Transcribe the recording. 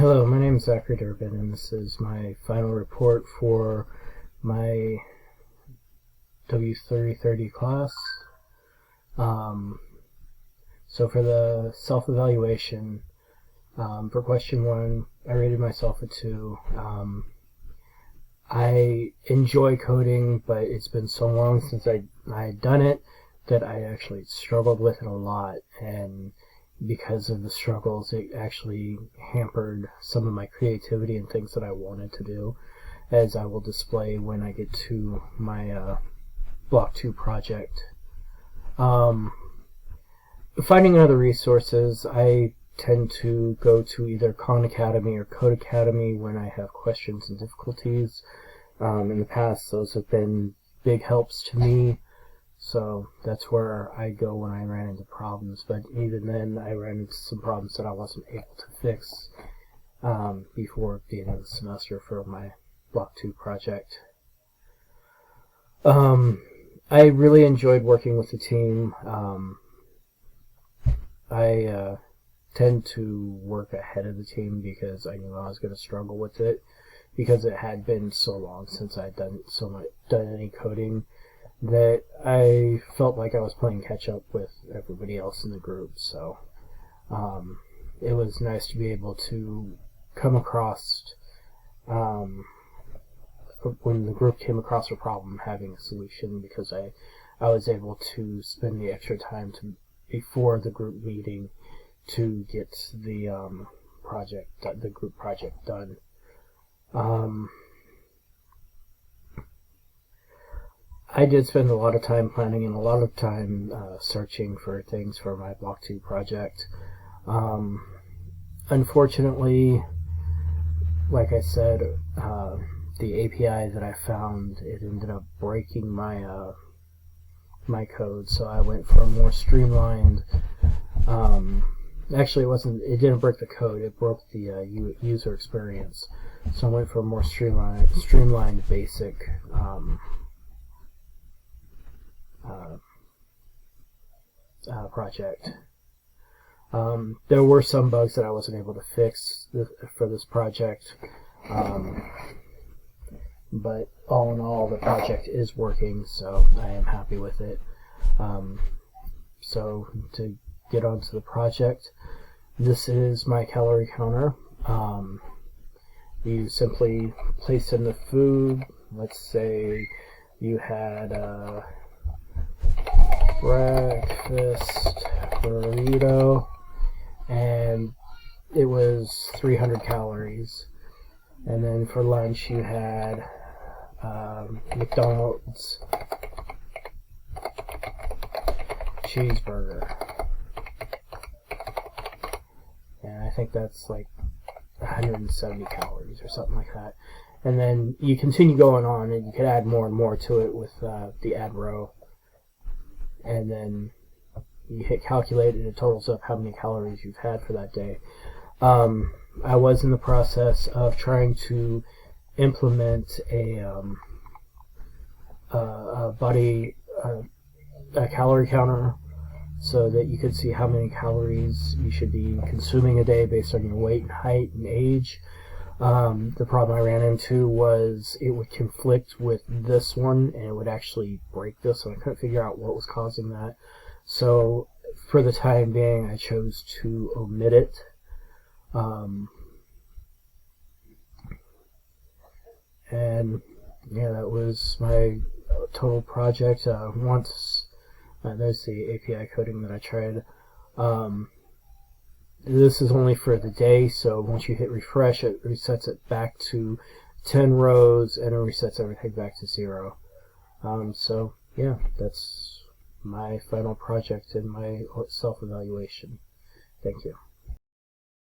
Hello, my name is Zachary Durbin, and this is my final report for my W3030 class. So for the self-evaluation, for question 1, I rated myself a 2. I enjoy coding, but it's been so long since I had done it that I actually struggled with it a lot, and because of the struggles, it actually hampered some of my creativity and things that I wanted to do, as I will display when I get to my Block 2 project. Finding other resources, I tend to go to either Khan Academy or Code Academy when I have questions and difficulties. In the past, those have been big helps to me. So that's where I go when I ran into problems, but even then I ran into some problems that I wasn't able to fix before the end of the semester for my Block 2 project. I really enjoyed working with the team. I tend to work ahead of the team because I knew I was going to struggle with it, because it had been so long since I'd done any coding, that I felt like I was playing catch up with everybody else in the group. So it was nice to be able to come across, when the group came across a problem, having a solution, because I was able to spend the extra time before the group meeting to get the group project done. I did spend a lot of time planning and a lot of time searching for things for my Block 2 project. Unfortunately, like I said, the API that I found, it ended up breaking my my code, so I went for a more streamlined. Actually, it didn't break the code; it broke the user experience. So I went for a more streamlined basic. Project. There were some bugs that I wasn't able to fix for this project, but all in all, the project is working, so I am happy with it. So to get onto the project, this is my calorie counter. You simply place in the food. Let's say you had breakfast burrito and it was 300 calories, and then for lunch you had McDonald's cheeseburger, and I think that's like 170 calories or something like that. And then you continue going on, and you could add more and more to it with the add row. And then you hit calculate, and it totals up how many calories you've had for that day. I was in the process of trying to implement a calorie counter, so that you could see how many calories you should be consuming a day based on your weight and height and age. The problem I ran into was it would conflict with this one, and it would actually break this, and I couldn't figure out what was causing that. So for the time being, I chose to omit it. And yeah, that was my total project. Once there's the API coding that I tried. This is only for the day, so once you hit refresh, it resets it back to 10 rows, and it resets everything back to 0. So yeah, that's my final project and my self-evaluation. Thank you.